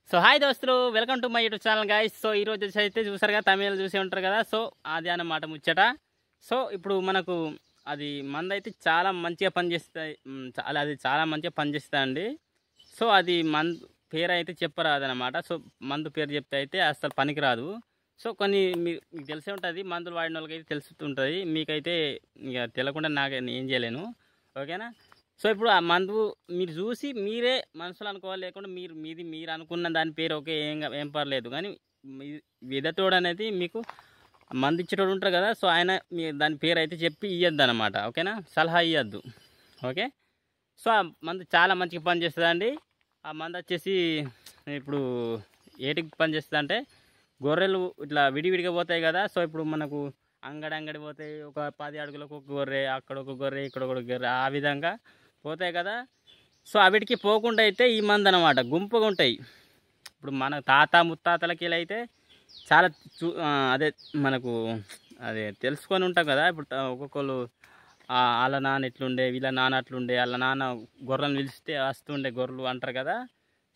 So hi దోస్తులు, welcome to my YouTube channel guys. So ఈరోజు అయితే చూసారు కదా, తమిళ చూసి ఉంటారు కదా. సో అది అన్నమాట ముచ్చట. సో ఇప్పుడు మనకు అది మందు అయితే చాలా మంచిగా పనిచేస్తాయి. అది చాలా మంచిగా పనిచేస్తాయండి. సో అది మందు పేరు అయితే చెప్పరాదనమాట. సో మందు పేరు చెప్తే అయితే అసలు పనికిరాదు. సో కొన్ని మీకు తెలిసే ఉంటుంది, మందులు వాడిన వాళ్ళకైతే తెలుస్తుంటుంది. మీకైతే ఇక తెలియకుండా నాకు ఏం చేయలేను, ఓకేనా. సో ఇప్పుడు ఆ మందు మీరు చూసి మీరే మనసులో అనుకోవాలి, లేకుండా మీరు అనుకున్న దాని పేరు ఓకే, ఏం పర్లేదు. కానీ విధతోడు అనేది మీకు మందు ఇచ్చేటోడు ఉంటారు కదా. సో ఆయన మీ దాని పేరు అయితే చెప్పి ఇవ్వద్దు అనమాట, ఓకేనా. సలహా ఇవ్వద్దు, ఓకే. సో ఆ మందు చాలా మంచిగా పనిచేస్తుంది అండి. ఆ మందు వచ్చేసి ఇప్పుడు ఏటికి పనిచేస్తుంది అంటే, గొర్రెలు ఇట్లా విడివిడిగా పోతాయి కదా. సో ఇప్పుడు మనకు అంగడి పోతాయి, ఒక 10 అడుగులకు ఒక గొర్రె, అక్కడ ఒక గొర్రె, ఇక్కడ ఒక గొర్రె, ఆ విధంగా పోతాయి కదా. సో అవిటికి పోకుండా అయితే ఈ మందు అనమాట గుంపుగా ఉంటాయి. ఇప్పుడు మన తాత ముత్తాతలకి ఇలా అయితే చాలా అదే మనకు అదే తెలుసుకొని ఉంటాం కదా. ఇప్పుడు ఒక్కొక్కరు వాళ్ళ నాన్న ఇట్లుండే, వీళ్ళ నాన్న అట్లుండే, వాళ్ళ నాన్న గొర్రెలను పిలిస్తే వస్తుండే గొర్రెలు అంటారు కదా.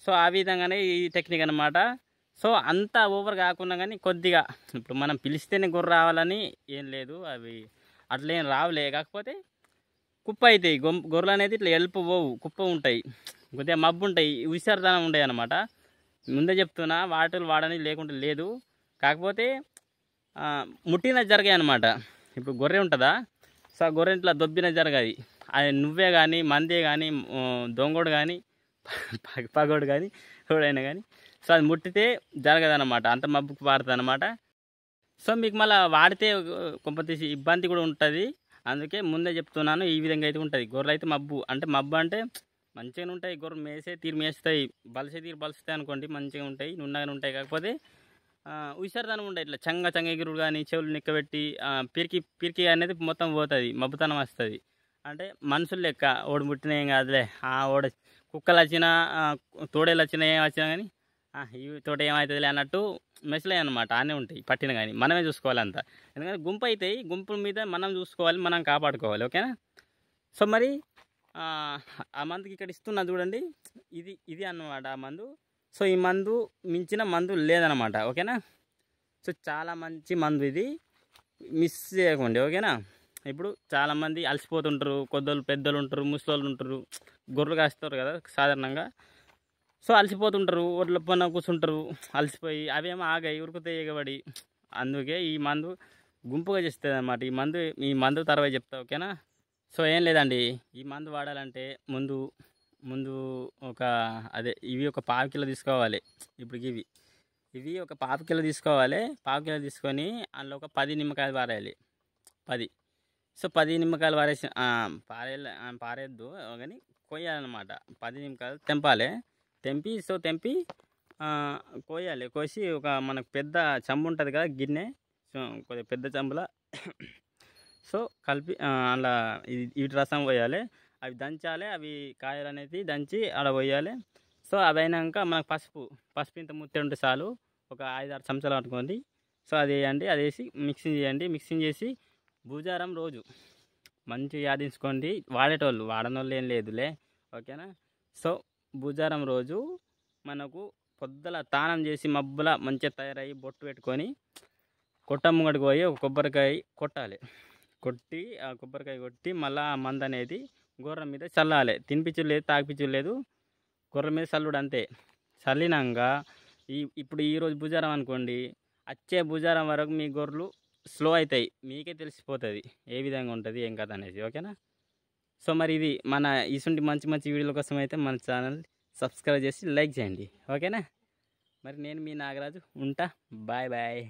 సో ఆ విధంగానే ఈ టెక్నిక్ అనమాట. సో అంత ఓవర్ కాకుండా కానీ కొద్దిగా, ఇప్పుడు మనం పిలిస్తేనే గొర్రె రావాలని ఏం లేదు, అవి అట్లేం రావులే. కాకపోతే కుప్ప అవుతాయి గొర్రెలు అనేది, ఇట్లా ఎలుపు పోవు, కుప్ప ఉంటాయి, కొద్దిగా మబ్బు ఉంటాయి, విసర్ధనం ఉంటాయి అన్నమాట. ముందే చెప్తున్నా, వాటిని వాడని లేకుంటే లేదు. కాకపోతే ముట్టిన జరిగాయి అనమాట. ఇప్పుడు గొర్రె ఉంటుందా, సో ఆ గొర్రె ఇట్లా దొబ్బిన జరగది. అది నువ్వే కానీ, మందే కానీ, దొంగోడు కానీ, పగోడు కానీ, ఎవడైనా కానీ, సో అది ముట్టితే జరగదన్నమాట, అంత మబ్బుకు పారుతుంది అనమాట. సో మీకు మళ్ళీ వాడితే కొంత ఇబ్బంది కూడా ఉంటుంది. అందుకే ముందే చెప్తున్నాను, ఈ విధంగా అయితే ఉంటుంది. గొర్రెలు అయితే మబ్బు అంటే మంచిగానే ఉంటాయి. గొర్రెలు మేస్తాయి, బలిసే తీరు బలుస్తాయి అనుకోండి, మంచిగా ఉంటాయి, నున్నగానే ఉంటాయి. కాకపోతే ఉసిరిదనం ఉంటాయి, ఇట్లా చంగ ఎగురు కానీ, చెవులు నిక్కబెట్టి పిరికి అనేది మొత్తం పోతుంది, మబ్బుతనం వస్తుంది. అంటే మనుషులు లెక్క ఓడి ముట్టిన ఏం కాదులే, ఓడ కుక్కలు వచ్చినా, తోడేలు వచ్చినా, ఏం వచ్చినా కానీ ఇవి తోట ఏమవుతుందిలే అన్నట్టు మెసలే అనమాట. ఆనే ఉంటాయి పట్టిన, కానీ మనమే చూసుకోవాలి అంతా. ఎందుకంటే గుంపు అవుతాయి, గుంపుల మీద మనం చూసుకోవాలి, మనం కాపాడుకోవాలి, ఓకేనా. సో మరి ఆ మందుకి ఇక్కడ ఇస్తున్నా చూడండి, ఇది అన్నమాట ఆ మందు. సో ఈ మందు మించిన మందు లేదనమాట, ఓకేనా. సో చాలా మంచి మందు, ఇది మిస్ చేయకండి, ఓకేనా. ఇప్పుడు చాలామంది అలసిపోతుంటారు, కొద్దోళ్ళు పెద్దలు ఉంటారు, ముసలోళ్ళు ఉంటారు, గొర్రెలు కాస్తారు కదా సాధారణంగా. సో అలసిపోతుంటారు, ఒడ్ల పైన కూర్చుంటారు, అలసిపోయి అవేమో ఆగాయి, ఉరుకుతాయి ఎగబడి. అందుకే ఈ మందు గుంపుగా చేస్తుంది అన్నమాట. ఈ మందు తర్వాత చెప్తా, ఓకేనా. సో ఏం లేదండి, ఈ మందు వాడాలంటే ముందు ఒక ఇవి ఒక 1/2 కిలో తీసుకోవాలి. ఇప్పుడు ఇవి ఒక 1/2 కిలో తీసుకోవాలి. 1/2 కిలో తీసుకొని అందులో ఒక 10 నిమ్మకాయలు పారేయాలి. 10. సో 10 నిమ్మకాయలు పారేయద్దు కానీ కొయ్యాలన్నమాట. 10 నిమ్మకాయలు తెంపాలి. తెంపి కోయాలి. కోసి ఒక మనకు పెద్ద చెంబు ఉంటుంది కదా, గిన్నె, కొద్దిగా పెద్ద చెంబులా సో కలిపి అలా వీటి రసం పోయాలి. అవి దంచాలి, అవి కాయలు అనేది దంచి అలా పోయాలి. సో అవి అయినాక మనకు పసుపు ఇంత ముత్తే ఉంటే చాలు, ఒక 5-6 చెంచాలు పట్టుకోండి. సో అది వేయండి, అది వేసి మిక్సింగ్ చేయండి. మిక్సింగ్ చేసి భూజారం రోజు మంచిగా యాదించుకోండి. వాడనోళ్ళు ఏం లేదులే, ఓకేనా. సో భూజారం రోజు మనకు పొద్దుల తానం చేసి మబ్బుల మంచిగా తయారయ్యి బొట్టు పెట్టుకొని కొట్టమ్మగడికి పోయి ఒక కొబ్బరికాయ కొట్టాలి. కొట్టి ఆ కొబ్బరికాయ కొట్టి మళ్ళీ ఆ మందు అనేది గొర్రె మీద చల్లాలి. తినిపించు లేదు, తాగిపించు లేదు, గొర్రె మీద చల్లుడు అంతే. చల్లినాక ఇప్పుడు ఈరోజు భుజారం అనుకోండి, వచ్చే భుజారం వరకు మీ గొర్రెలు స్లో అవుతాయి, మీకే తెలిసిపోతుంది ఏ విధంగా ఉంటుంది ఏం కథ అనేది, ఓకేనా. సో మరి ఇది మన ఇసుంటి మంచి వీడియోల కోసం అయితే మన ఛానల్ సబ్స్క్రైబ్ చేసి లైక్ చేయండి, ఓకేనా. మరి నేను మీ నాగరాజు ఉంటా, బాయ్.